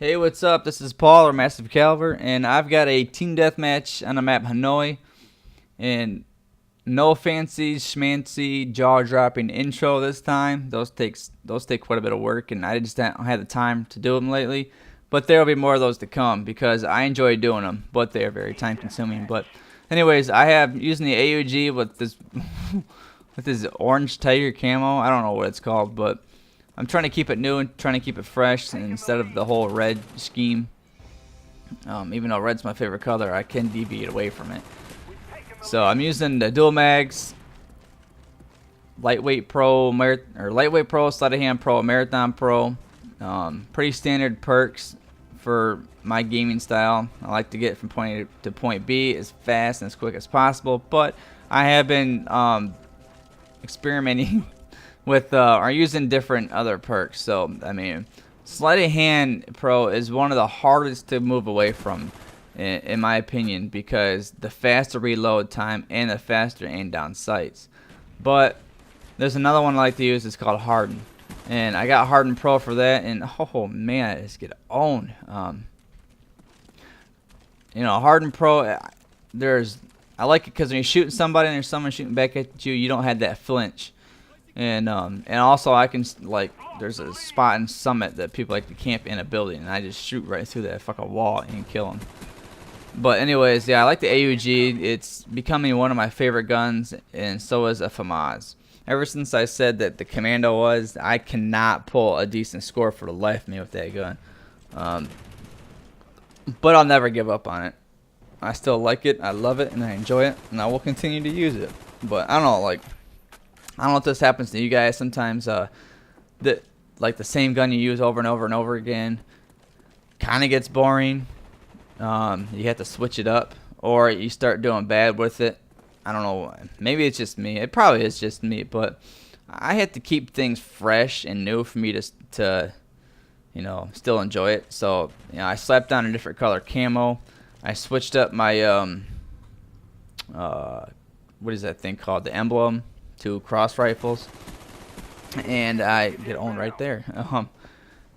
Hey, what's up? This is Paul or Massive Calver, and I've got a team deathmatch on the map Hanoi. And no fancy schmancy jaw-dropping intro this time. Those take quite a bit of work, and I just don't have the time to do them lately. But there will be more of those to come because I enjoy doing them, but they are very time-consuming. But anyways, I have using the AUG with this with this orange tiger camo. I don't know what it's called, but I'm trying to keep it new and trying to keep it fresh instead of the whole red scheme. Even though red's my favorite color, I can deviate away from it. So I'm using the dual mags, lightweight pro, lightweight pro, sleight of hand pro, marathon pro. Pretty standard perks for my gaming style. I like to get from point A to point B as fast and as quick as possible, but I have been experimenting with or using different other perks. So I mean, sleight of hand pro is one of the hardest to move away from, in my opinion, because the faster reload time and the faster aim down sights. But there's another one I like to use. It's called Harden, and I got Harden Pro for that. And oh man, I just get owned. You know, Harden Pro. I like it because when you're shooting somebody and there's someone shooting back at you, you don't have that flinch. And also I can, like, there's a spot in Summit that people like to camp in a building, and I just shoot right through that fucking wall and kill them. But anyways, yeah, I like the AUG. It's becoming one of my favorite guns, and so is a FAMAS. Ever since I said that the Commando was, I cannot pull a decent score for the life of me with that gun. But I'll never give up on it. I still like it, I love it, and I enjoy it, and I will continue to use it. But I don't know, like, I don't know if this happens to you guys sometimes. Like the same gun you use over and over and over again kind of gets boring. You have to switch it up, or you start doing bad with it. I don't know. Maybe it's just me. It probably is just me, but I have to keep things fresh and new for me to you know, still enjoy it. So you know, I slapped on a different color camo. I switched up my what is that thing called? The emblem to cross rifles, and I get owned right there.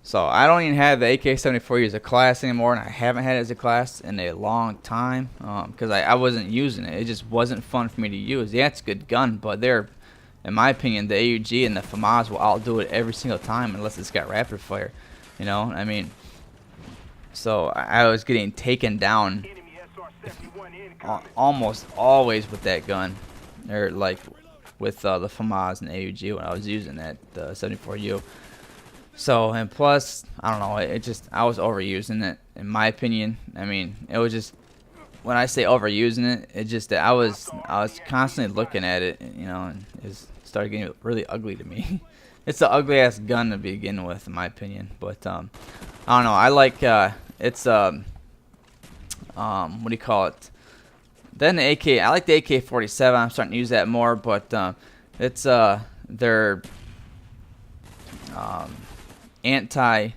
So I don't even have the AK-74 as a class anymore, and I haven't had it as a class in a long time because I wasn't using it. It just wasn't fun for me to use. Yeah, it's a good gun, but they're, in my opinion, the AUG and the FAMAS will outdo it every single time unless it's got rapid fire. You know, I mean, so I was getting taken down almost always with that gun, or like with the FAMAS and AUG when I was using that 74U. So, and plus, I don't know, it just, I was overusing it, in my opinion. I mean, it was just, when I say overusing it, it just that I was constantly looking at it, you know, and it started getting really ugly to me. It's an ugly ass gun to begin with, in my opinion. But I don't know, I like it's what do you call it? Then the AK, I like the AK-47. I'm starting to use that more, but it's their anti. I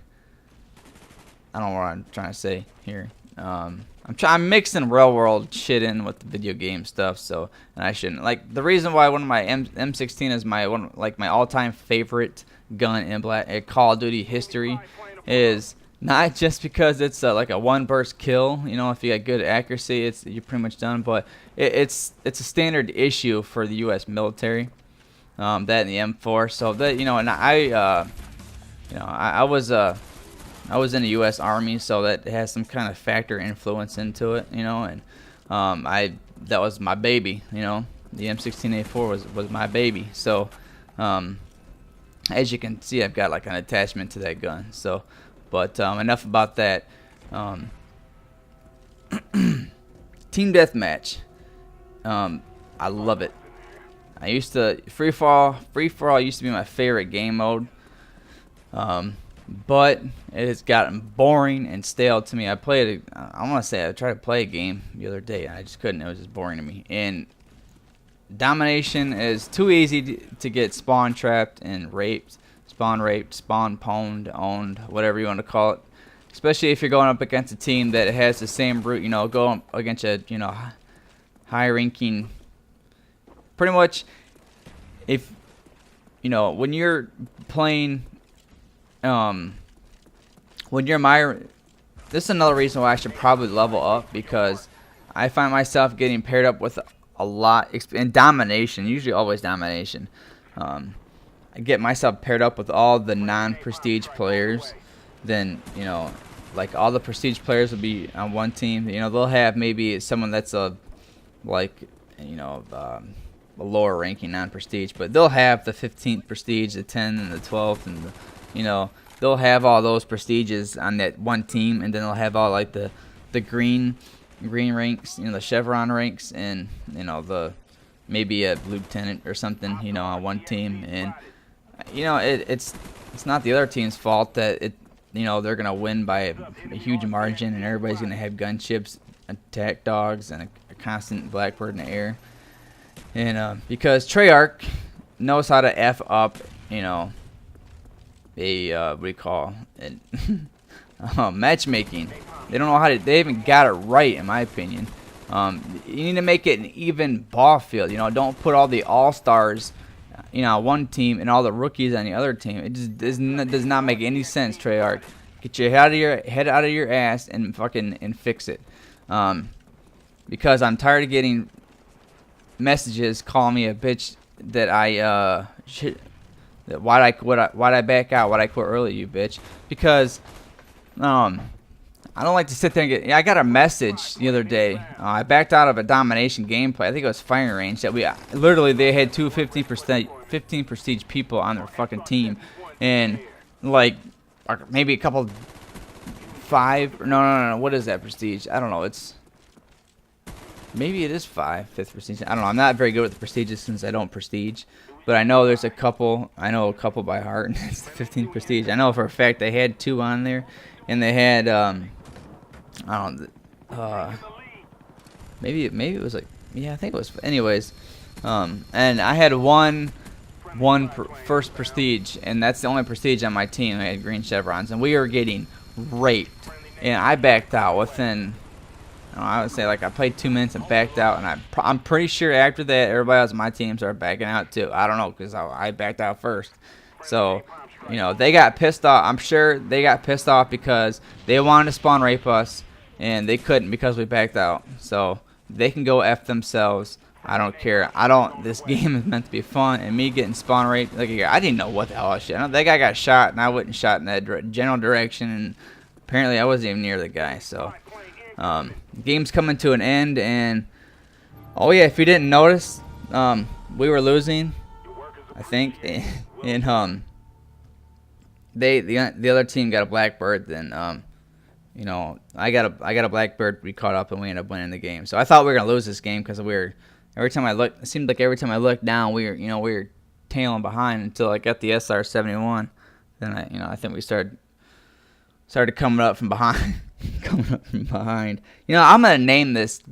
don't know what I'm trying to say here. I'm mixing real world shit in with the video game stuff, so, and I shouldn't. Like, the reason why one of my M16 is my my all-time favorite gun in Call of Duty history is not just because it's like a one burst kill. You know, if you got good accuracy, you're pretty much done. But it's a standard issue for the U.S. military. That and the M4. So that, you know, and I was in the U.S. Army, so that has some kind of factor influence into it, you know, and that was my baby, you know, the M16A4 was my baby. So as you can see, I've got like an attachment to that gun. So, but enough about that. Team Deathmatch, I love it. I used to free for all used to be my favorite game mode. But it has gotten boring and stale to me. I tried to play a game the other day, and I just couldn't. It was just boring to me. And domination is too easy to get spawn trapped and raped, spawn pwned, owned, whatever you want to call it. Especially if you're going up against a team that has the same route, you know, go up against a, you know, high ranking. Pretty much, if, you know, when you're playing, when you're this is another reason why I should probably level up, because I find myself getting paired up with a lot in domination, usually always domination. I get myself paired up with all the non-prestige players. Then, you know, like all the prestige players will be on one team. You know, they'll have maybe someone that's a lower ranking non-prestige, but they'll have the 15th prestige, the 10th, and the 12th, and they'll have all those prestiges on that one team, and then they'll have all like the green ranks, you know, the chevron ranks, and you know, the maybe a lieutenant or something, you know, on one team. And you know, it's not the other team's fault that they're gonna win by a huge margin, and everybody's gonna have gunships, attack dogs, and a constant blackbird in the air. And because Treyarch knows how to f up, you know, what do you call it? Matchmaking. They don't know how to. They haven't got it right, in my opinion. You need to make it an even ball field. You know, don't put all the all-stars, you know, on one team and all the rookies on the other team. It just does not make any sense, Treyarch. Get your head out of your ass and fix it. Because I'm tired of getting messages calling me a bitch that why'd I back out? Why'd I quit early, you bitch? Because I don't like to sit there and get. I got a message the other day. I backed out of a domination gameplay. I think it was firing range that they had two 15 prestige people on their fucking team, and like maybe a couple 5. No. What is that prestige? I don't know. Maybe it is 5th prestige. I don't know. I'm not very good with the prestiges since I don't prestige. But I know there's a couple. I know a couple by heart, and it's the 15th prestige. I know for a fact they had 2 on there, and they had I don't know. Maybe it was like, yeah, I think it was. Anyways, and I had one first prestige, and that's the only prestige on my team. I had green chevrons, and we were getting raped, and I backed out within. I would say like I played 2 minutes and backed out, and I'm pretty sure after that everybody else on my team started backing out too. I don't know, because I backed out first. So, you know, they got pissed off. I'm sure they got pissed off because they wanted to spawn rape us, and they couldn't because we backed out. So they can go F themselves. I don't care. This game is meant to be fun, and me getting spawn raped, like, I didn't know what the hell I was shit. That guy got shot, and I wasn't shot in that general direction, and apparently I wasn't even near the guy. So. The game's coming to an end, and oh yeah, if you didn't notice, we were losing, I think, and the other team got a blackbird. Then you know, I got a blackbird. We caught up and we ended up winning the game. So I thought we were gonna lose this game because every time I looked, it seemed like every time I looked down, we were tailing behind until I got the SR-71. Then I think we started coming up from behind. You know, I'm gonna name this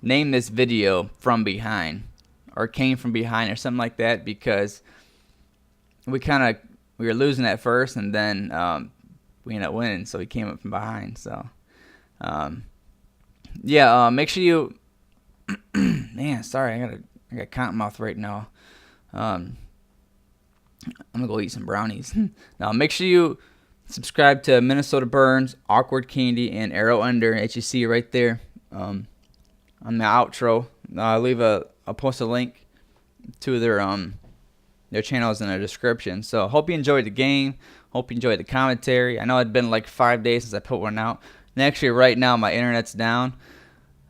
video "From Behind" or "Came from Behind" or something like that, because we were losing at first, and then we ended up winning, so we came up from behind. So yeah, make sure you man, sorry, I got cotton mouth right now. I'm gonna go eat some brownies. Now make sure you subscribe to Minnesota Burns, AwkwardCandy, and Arrow Under, as you see right there on the outro. I'll post a link to their channels in the description. So hope you enjoyed the game. Hope you enjoyed the commentary. I know it's been like 5 days since I put one out. And actually right now my internet's down.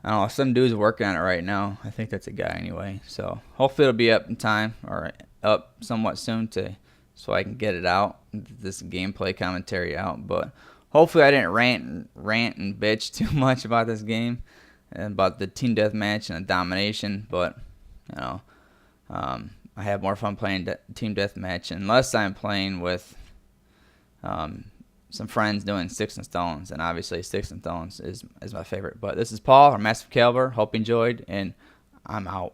I don't know, some dude's working on it right now. I think that's a guy anyway. So hopefully it'll be up in time, or up somewhat soon, so I can get it out, this gameplay commentary out. But hopefully I didn't rant and bitch too much about this game, and about the team deathmatch and the domination. But you know, I have more fun playing team deathmatch, unless I'm playing with some friends doing sticks and stones, and obviously sticks and stones is my favorite. But this is Paul, or Massive Caliber. Hope you enjoyed, and I'm out.